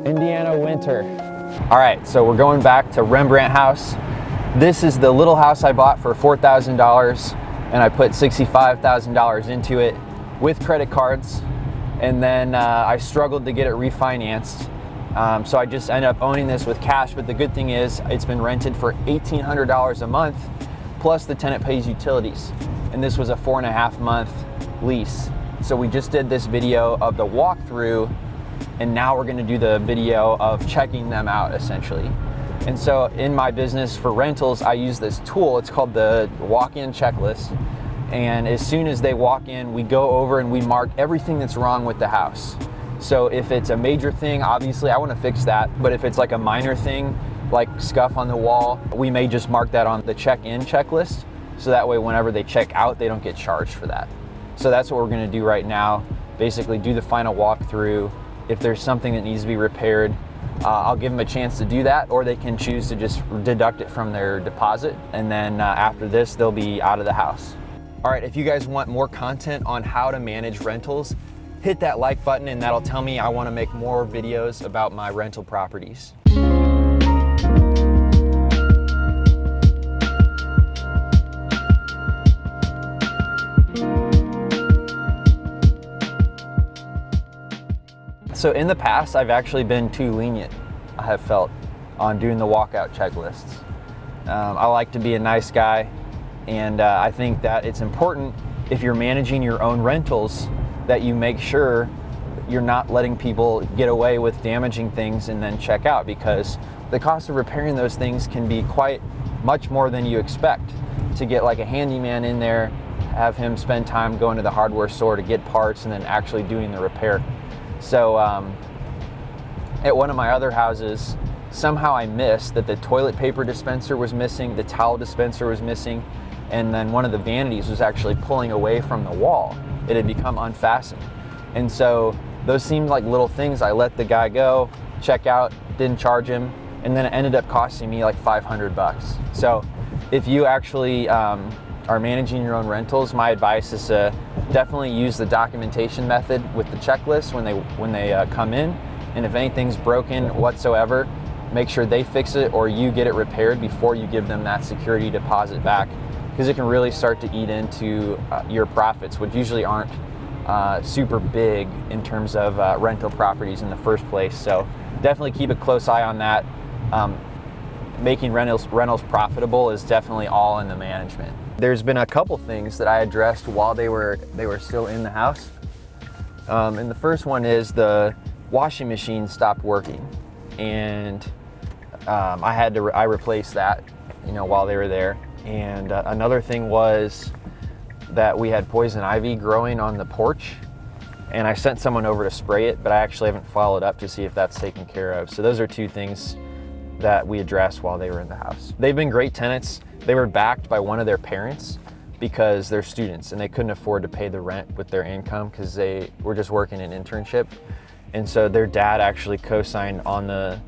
Indiana winter. All right, so we're going back to Rembrandt House. This is the little house I bought for $4,000, and I put $65,000 into it with credit cards, and then I struggled to get it refinanced. So I just ended up owning this with cash, but the good thing is it's been rented for $1,800 a month, plus the tenant pays utilities. And this was a 4.5 month lease. So we just did this video of the walkthrough, and now we're gonna do the video of checking them out essentially. And so in my business for rentals, I use this tool. It's called the walk-in checklist. And as soon as they walk in, we go over and we mark everything that's wrong with the house. So if it's a major thing, obviously I want to fix that. But if it's like a minor thing, like scuff on the wall, we may just mark that on the check-in checklist. So that way, whenever they check out, they don't get charged for that. So that's what we're going to do right now. Basically do the final walkthrough. If there's something that needs to be repaired, I'll give them a chance to do that, or they can choose to just deduct it from their deposit. And then after this, they'll be out of the house. All right, if you guys want more content on how to manage rentals, hit that like button and that'll tell me I want to make more videos about my rental properties. So in the past, I've actually been too lenient, I have felt, on doing the walkout checklists. I like to be a nice guy, and I think that it's important if you're managing your own rentals that you make sure you're not letting people get away with damaging things and then check out, because the cost of repairing those things can be quite much more than you expect. To get like a handyman in there, have him spend time going to the hardware store to get parts and then actually doing the repair. So at one of my other houses, somehow I missed that the toilet paper dispenser was missing, the towel dispenser was missing, and then one of the vanities was actually pulling away from the wall. It had become unfastened. And so those seemed like little things. I let the guy go, check out, didn't charge him, and then it ended up costing me like $500. So if you actually are managing your own rentals, my advice is to definitely use the documentation method with the checklist when they come in. And if anything's broken whatsoever, make sure they fix it or you get it repaired before you give them that security deposit back, because it can really start to eat into your profits, which usually aren't super big in terms of rental properties in the first place. So definitely keep a close eye on that. Making rentals profitable is definitely all in the management. There's been a couple things that I addressed while they were still in the house. And the first one is the washing machine stopped working, and I replaced that, while they were there. And another thing was that we had poison ivy growing on the porch, and I sent someone over to spray it, but I actually haven't followed up to see if that's taken care of. So those are two things that we addressed while they were in the house. They've been great tenants. They were backed by one of their parents because they're students and they couldn't afford to pay the rent with their income because they were just working an internship. And so their dad actually co-signed on the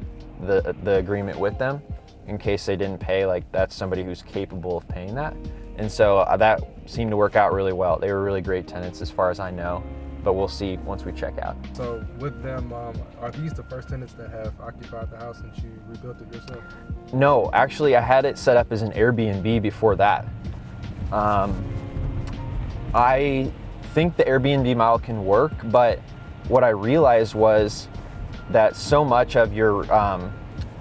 agreement with them in case they didn't pay. Like, that's somebody who's capable of paying that. And so that seemed to work out really well. They were really great tenants as far as I know, but we'll see once we check out. So with them, are these the first tenants that have occupied the house since you rebuilt it yourself? No, actually I had it set up as an Airbnb before that. I think the Airbnb model can work, but what I realized was that so much of your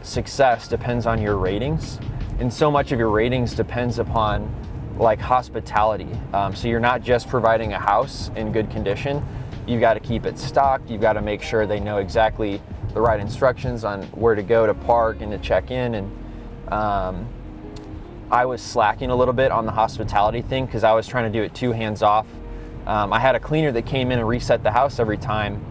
success depends on your ratings, and so much of your ratings depends upon like hospitality. So you're not just providing a house in good condition, you've got to keep it stocked, you've got to make sure they know exactly the right instructions on where to go to park and to check in. And I was slacking a little bit on the hospitality thing because I was trying to do it too hands off. I had a cleaner that came in and reset the house every time.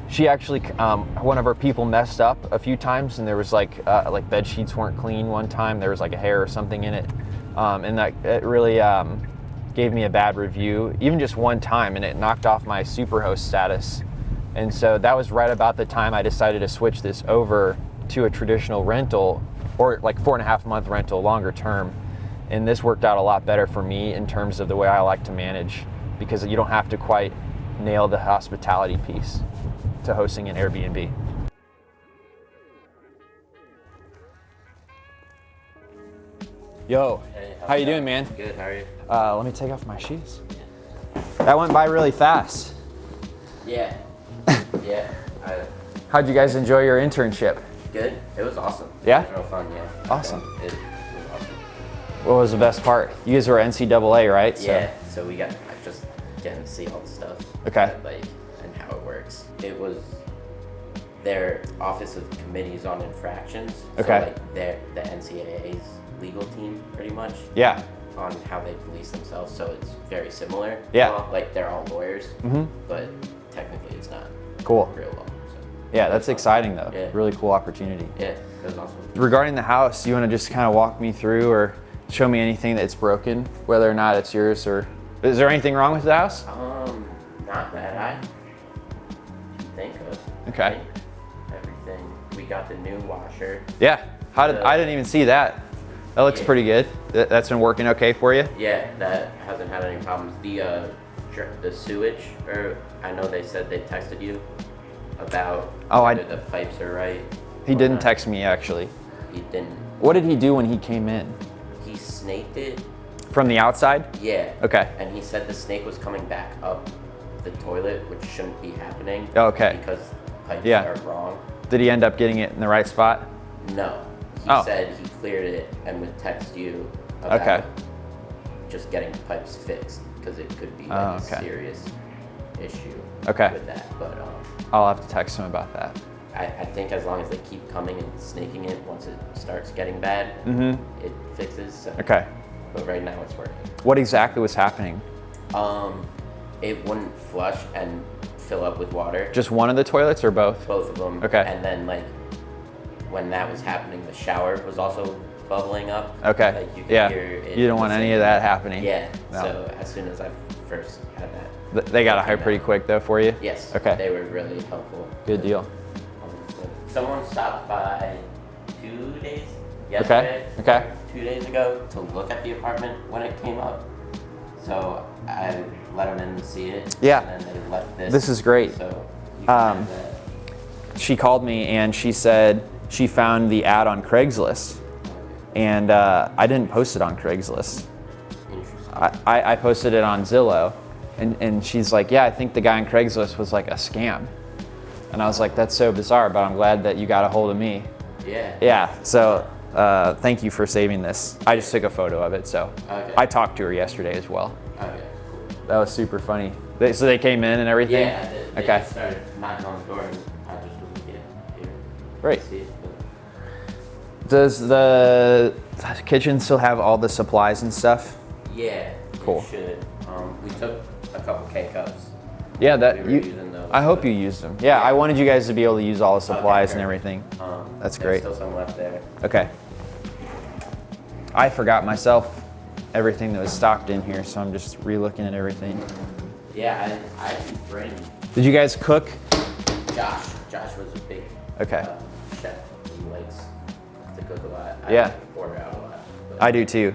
She actually, one of our people messed up a few times, and there was like bed sheets weren't clean one time. There was like a hair or something in it. And that it really gave me a bad review, even just one time, and it knocked off my superhost status. And so that was right about the time I decided to switch this over to a traditional rental, or like 4.5 month rental, longer term. And this worked out a lot better for me in terms of the way I like to manage, because you don't have to quite nail the hospitality piece. to hosting an Airbnb. Yo, Hey, how you doing, man? Good, how are you? Let me take off my shoes. That went by really fast. Yeah. Yeah. How'd you guys enjoy your internship? Good. It was awesome. Yeah? It was real fun, yeah. Awesome. It was awesome. What was the best part? You guys were NCAA, right? Yeah, so we got just getting to see all the stuff. Okay. Like, and how it works. It was their Office of Committees on Infractions. Okay. So like the NCAA's legal team, pretty much. Yeah. On how they police themselves, so it's very similar. Yeah. Like they're all lawyers, Mm-hmm. but technically it's not Cool. real law. So. Yeah, that's exciting though. Yeah. Really cool opportunity. Yeah, it was awesome. Regarding the house, you want to just kind of walk me through or show me anything that's broken, whether or not it's yours, or is there anything wrong with the house? Not that I can think of. Okay. I think everything. We got the new washer. Yeah. I didn't even see that. That looks Yeah. pretty good. That's been working okay for you? Yeah, that hasn't had any problems. The sewage, or I know they said they texted you about whether the pipes are right. He or didn't not. text me actually. He didn't. What did he do when he came in? He snaked it. From the outside? Yeah. Okay. And he said the snake was coming back up the toilet, which shouldn't be happening. Okay. Because pipes Yeah. are wrong. Did he end up getting it in the right spot? No. He Oh. said he cleared it and would text you about Okay. just getting pipes fixed, because it could be like Oh, a okay. serious issue Okay. with that. But I'll have to text him about that. I think as long as they keep coming and snaking it, once it starts getting bad, Mm-hmm. it fixes. So. Okay. But right now it's working. What exactly was happening? It wouldn't flush and fill up with water. Just one of the toilets or both? Both of them. Okay. And then like when that was happening, the shower was also bubbling up. Okay. Like you could Yeah. hear it You don't want any of that happening. Yeah. No. So as soon as I first had that. They got a hire pretty quick though for you? Yes. Okay. They were really helpful. Good deal. Someone stopped by 2 days yesterday. Okay. 2 days ago to look at the apartment when it came up. So I let them in to see it. Yeah. And then they left this. This is great. So you can have that. She called me and she said she found the ad on Craigslist. And I didn't post it on Craigslist. Interesting. I posted it on Zillow. And she's like, yeah, I think the guy on Craigslist was like a scam. And I was like, that's so bizarre, but I'm glad that you got a hold of me. Yeah. Yeah, so thank you for saving this. I just took a photo of it, so Okay. I talked to her yesterday as well. Okay, cool. That was super funny. So they came in and everything? Yeah, they Okay. just started knocking on the door and I just was like, yeah, here. Great. See it, but Does the kitchen still have all the supplies and stuff? yeah, Cool. it should. We took a couple K-cups. Yeah, We were using those, I hope but, you used them. Yeah, I wanted you guys to be able to use all the supplies and perfect. everything. That's There's great. still some left there. Okay. I forgot myself everything that was stocked in here, so I'm just re-looking at everything. Yeah, I can bring Did you guys cook? Josh. Josh was a big Okay. chef. He likes to cook a lot. I Yeah. order out a lot. But I do too.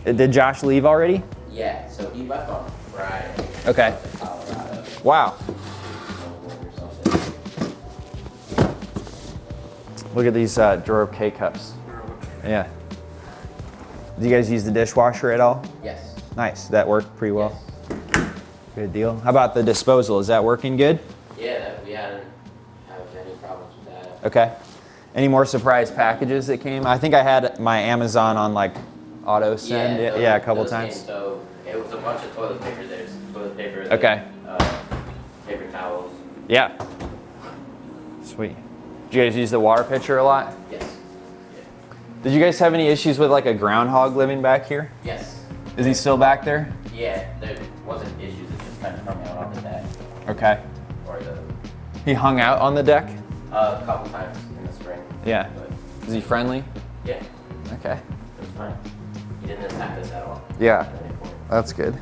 Did Josh leave already? yeah, so he left on Friday. Okay. To Colorado. Wow. Or something. Look at these drawer K-cups. Yeah. Do you guys use the dishwasher at all? Yes. Nice. That worked pretty well. Yes. Good deal. How about the disposal? Is that working good? Yeah, we hadn't had any problems with that. Okay. Any more surprise packages that came? I think I had my Amazon on like auto send. those- Yeah, a couple those times. came, so it was a bunch of toilet paper. There's toilet paper. Okay. Paper towels. Yeah. Sweet. Did you guys use the water pitcher a lot? Yes. Yeah. Did you guys have any issues with like a groundhog living back here? Yes. Is he still back there? Yeah, there wasn't issues. It just kind of hung out on the deck. Okay. Or He hung out on the deck? a couple times in the spring. Yeah. But Is he friendly? yeah, Okay. it was fine. He didn't attack us at all. Yeah. At any point. That's good.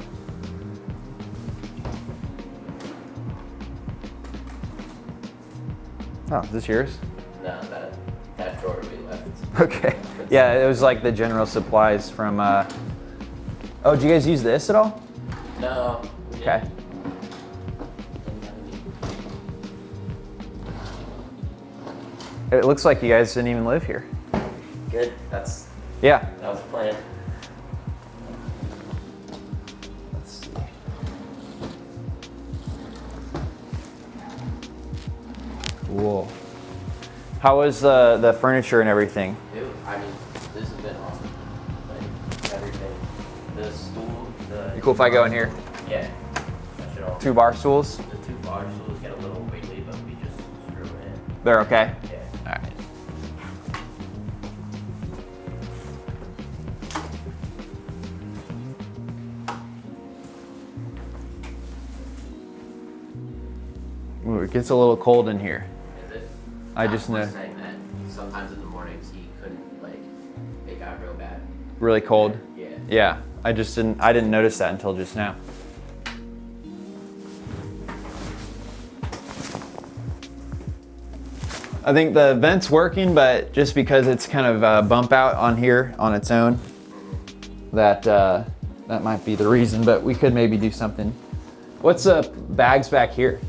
Oh, is this yours? No, that drawer we left. Okay. Yeah, it was like the general supplies from, oh, did you guys use this at all? No. we Okay. didn't have any. It looks like you guys didn't even live here. Good. That was the plan. Let's see. Cool. How was the furniture and everything? I mean, this has been awesome. Like, everything. The stool, You cool if I go in here? Yeah. That should all. 2 bar stools? The 2 bar stools get a little wiggly, but we just screw it in. They're okay? Yeah. All right. Ooh, it gets a little cold in here. Is it? I just know. was saying that sometimes in the mornings he couldn't, like, it got real bad. Really cold? Yeah. Yeah. I didn't notice that until just now. I think the vent's working, but just because it's kind of a bump out on here on its own, that might be the reason, but we could maybe do something. What's the bags back here?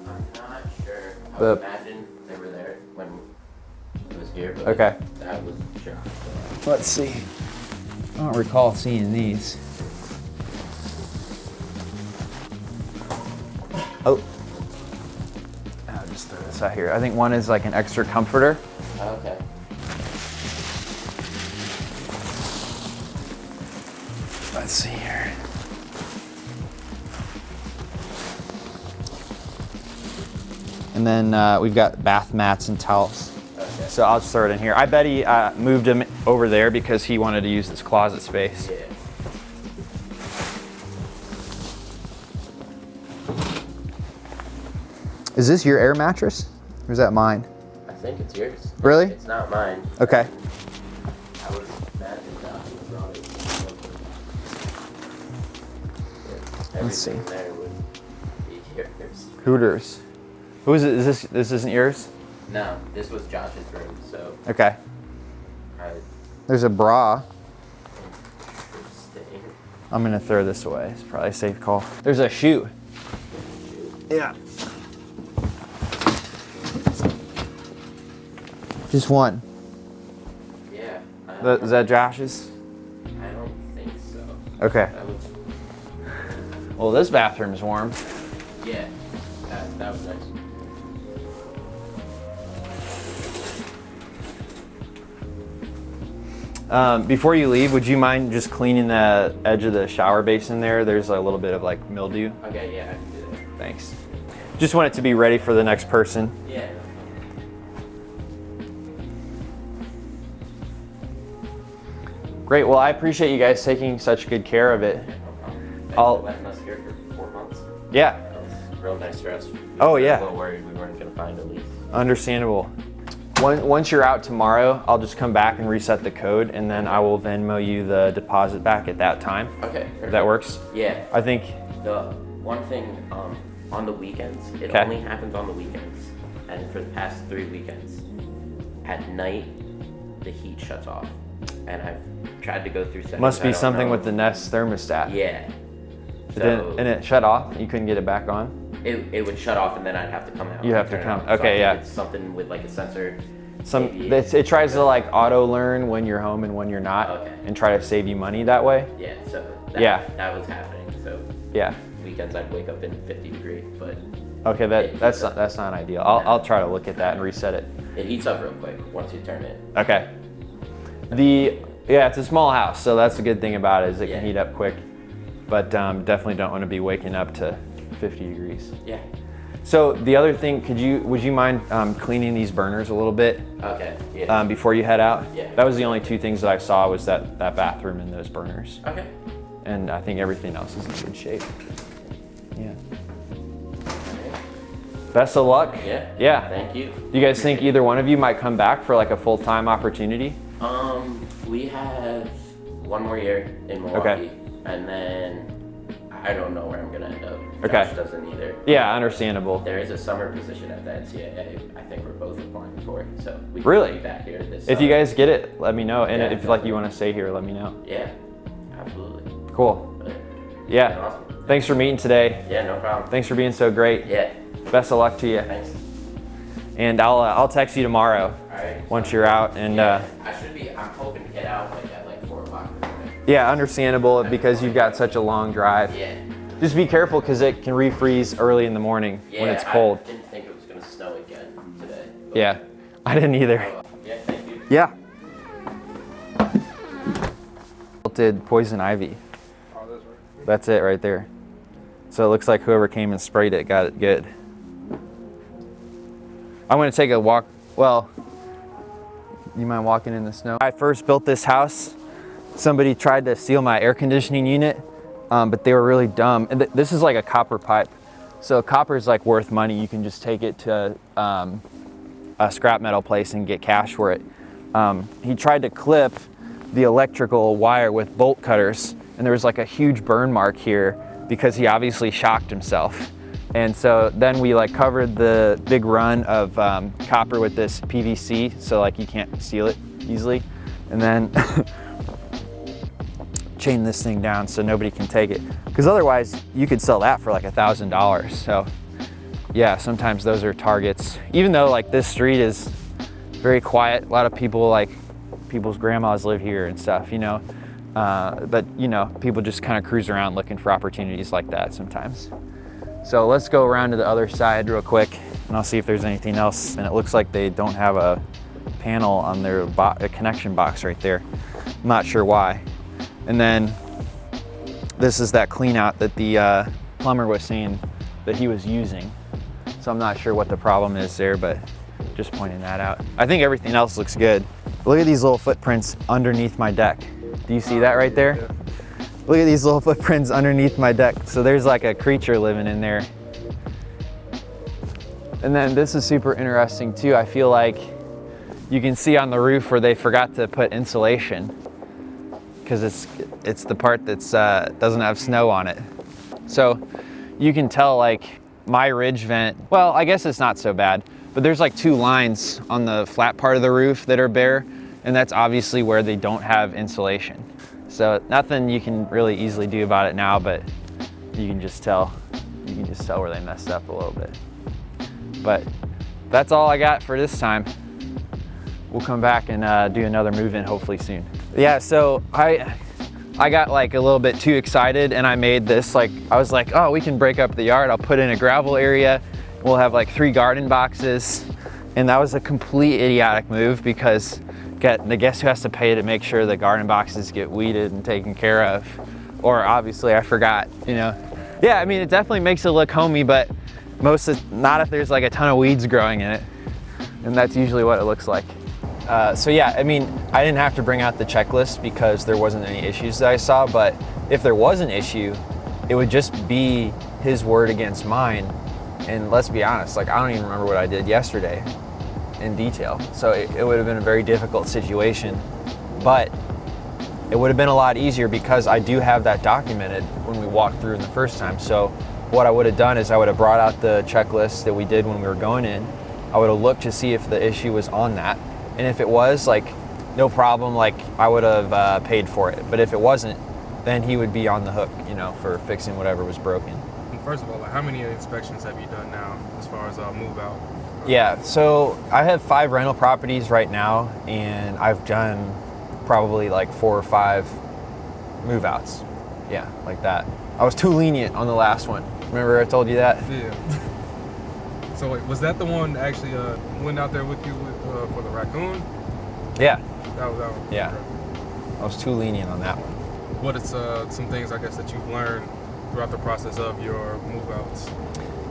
I'm not sure. I The- would imagine they were there when it was here, but Okay. that was sure. Let's see. I don't recall seeing these. Oh. I'll just throw this out here. I think one is like an extra comforter. Okay. Let's see here. And then we've got bath mats and towels. Okay. So I'll just throw it in here. I bet he moved him over there because he wanted to use this closet space. Yeah. Is this your air mattress? Or is that mine? I think it's yours. Really? It's not mine. Okay. I would imagine that he brought it. Yeah. Let's see. Everything there would be yours. Hooters. Who is it? This isn't yours? No, this was Josh's room, so Okay. I There's a bra. staying. I'm gonna throw this away. It's probably a safe call. There's a shoe. Yeah. Just one. Yeah. Is that Josh's? I don't think so. Okay. That was. Well, this bathroom's warm. Yeah. That was nice. Before you leave, would you mind just cleaning the edge of the shower basin there? There's a little bit of like mildew. Okay. Yeah, I can do that. Thanks. Just want it to be ready for the next person. Yeah. Great. Well, I appreciate you guys taking such good care of it. No problem. Thanks I'll- for letting us here for 4 months. Yeah. That was real nice for us. Oh, We were yeah. a little worried we weren't gonna find a lease. Understandable. Once you're out tomorrow, I'll just come back and reset the code, and then I will Venmo you the deposit back at that time. Okay. If Perfect. that works. Yeah. I think. The one thing on the weekends, it Okay. only happens on the weekends, and for the past 3 weekends, at night the heat shuts off, and I've tried to go through settings. Must I be don't something know. with the Nest thermostat. Yeah. It So didn't- and it shut off. You couldn't get it back on. it would shut off, and then I'd have to come out. You have and to turn it come- on. So I okay, think yeah. It's something with like a sensor. Some maybe it tries to like auto learn when you're home and when you're not, Okay. and try to save you money that way. Yeah. So that, Yeah. that was happening. So Yeah. weekends I'd wake up in 50 degree, but Okay. That's not ideal. I'll try to look at that and reset it. it heats up real quick once you turn it. Okay. It's a small house, so that's the good thing about it is it Yeah. can heat up quick, but definitely don't want to be waking up to 50 degrees. Yeah. So the other thing, would you mind cleaning these burners a little bit Okay. Yeah. before you head out? Yeah. That was the only 2 things that I saw was that bathroom and those burners, Okay. and I think everything else is in good shape. Yeah. Best of luck. Yeah. Yeah. Thank you. Do you guys think either one of you might come back for like a full-time opportunity? We have 1 more year in Milwaukee, Okay. and then I don't know where I'm gonna end up. Okay. Josh doesn't either. Yeah, understandable. There is a summer position at the NCAA. I think we're both applying for it, so we can Really? be back here this. If you summer. guys get it, let me know. And Yeah, if like definitely. you want to stay here, let me know. Yeah, absolutely. Cool. But, Yeah. awesome. Thanks for meeting today. Yeah, no problem. Thanks for being so great. Yeah, Best of luck to you. thanks. And I'll text you tomorrow once you're out. And I should be. I'm hoping to get out like at like 4 o'clock. yeah, understandable because you've got such a long drive. Yeah. Just be careful because it can refreeze early in the morning when it's cold. I didn't think it was gonna snow again today. Yeah, I didn't either. Yeah, thank you. Yeah. Did poison ivy. Oh, that's right. That's it right there. So it looks like whoever came and sprayed it got it good. I'm gonna take a walk. Well, you mind walking in the snow? I first built this house. Somebody tried to steal my air conditioning unit, but they were really dumb. And this is like a copper pipe. So copper is like worth money. You can just take it to a scrap metal place and get cash for it. He tried to clip the electrical wire with bolt cutters, and there was like a huge burn mark here because he obviously shocked himself. And so then we like covered the big run of copper with this PVC, so like you can't steal it easily. And then chain this thing down so nobody can take it. Because otherwise you could sell that for like $1,000. So yeah, sometimes those are targets. Even though like this street is very quiet, a lot of people like, people's grandmas live here and stuff, you know. But you know, people just kind of cruise around looking for opportunities like that sometimes. So let's go around to the other side real quick and I'll see if there's anything else. And it looks like they don't have a panel on their a connection box right there. I'm not sure why. And then this is that clean out that the plumber was saying that he was using. So I'm not sure what the problem is there, but just pointing that out. I think everything else looks good. Look at these little footprints underneath my deck. Do you see that right there? Yeah. Look at these little footprints underneath my deck. So there's like a creature living in there. And then this is super interesting too. I feel like you can see on the roof where they forgot to put insulation because it's the part that's doesn't have snow on it. So you can tell like my ridge vent, well, I guess it's not so bad, but there's like 2 lines on the flat part of the roof that are bare, and that's obviously where they don't have insulation. So nothing you can really easily do about it now, but you can just tell where they messed up a little bit. But that's all I got for this time. We'll come back and do another move-in hopefully soon. Yeah, so I got like a little bit too excited and I made this like, I was like, oh, we can break up the yard. I'll put in a gravel area. We'll have like 3 garden boxes. And that was a complete idiotic move because guess who has to pay to make sure the garden boxes get weeded and taken care of? Or obviously I forgot, you know. Yeah, I mean, it definitely makes it look homey, but not if there's like a ton of weeds growing in it. And that's usually what it looks like. So yeah, I mean, I didn't have to bring out the checklist because there wasn't any issues that I saw, but if there was an issue, it would just be his word against mine. And let's be honest, like I don't even remember what I did yesterday in detail. So it would have been a very difficult situation, but it would have been a lot easier because I do have that documented when we walked through the first time. So what I would have done is I would have brought out the checklist that we did when we were going in. I would have looked to see if the issue was on that. And if it was, like, no problem, like I would have paid for it. But if it wasn't, then he would be on the hook, you know, for fixing whatever was broken. First of all, like, how many inspections have you done now as far as move out? Yeah, so I have 5 rental properties right now, and I've done probably like 4 or 5 move outs. Yeah, like that. I was too lenient on the last one. Remember I told you that? Yeah. So wait, was that the one that actually went out there with you for the raccoon? Yeah. That was Yeah. okay. I was too lenient on that one. What is some things I guess that you've learned throughout the process of your move outs?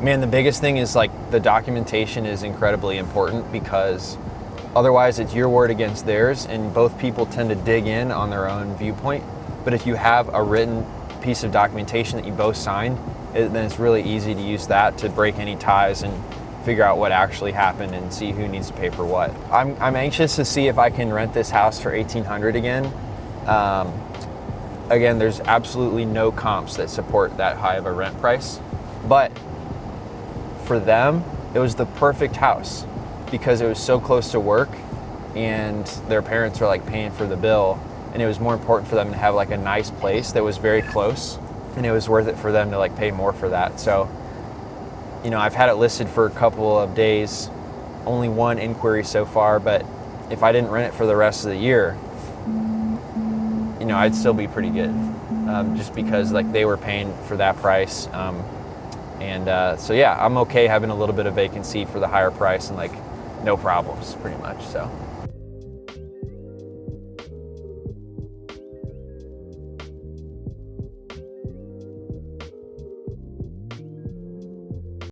Man, the biggest thing is like the documentation is incredibly important because otherwise it's your word against theirs and both people tend to dig in on their own viewpoint. But if you have a written piece of documentation that you both signed, then it's really easy to use that to break any ties and figure out what actually happened and see who needs to pay for what. I'm anxious to see if I can rent this house for $1,800 again. Again, there's absolutely no comps that support that high of a rent price, but for them, it was the perfect house because it was so close to work and their parents were like paying for the bill, and it was more important for them to have like a nice place that was very close, and it was worth it for them to like pay more for that. So, you know, I've had it listed for a couple of days only one inquiry so far, but if I didn't rent it for the rest of the year, you know, I'd still be pretty good, just because like they were paying for that price. So yeah, I'm okay having a little bit of vacancy for the higher price and like no problems pretty much. So.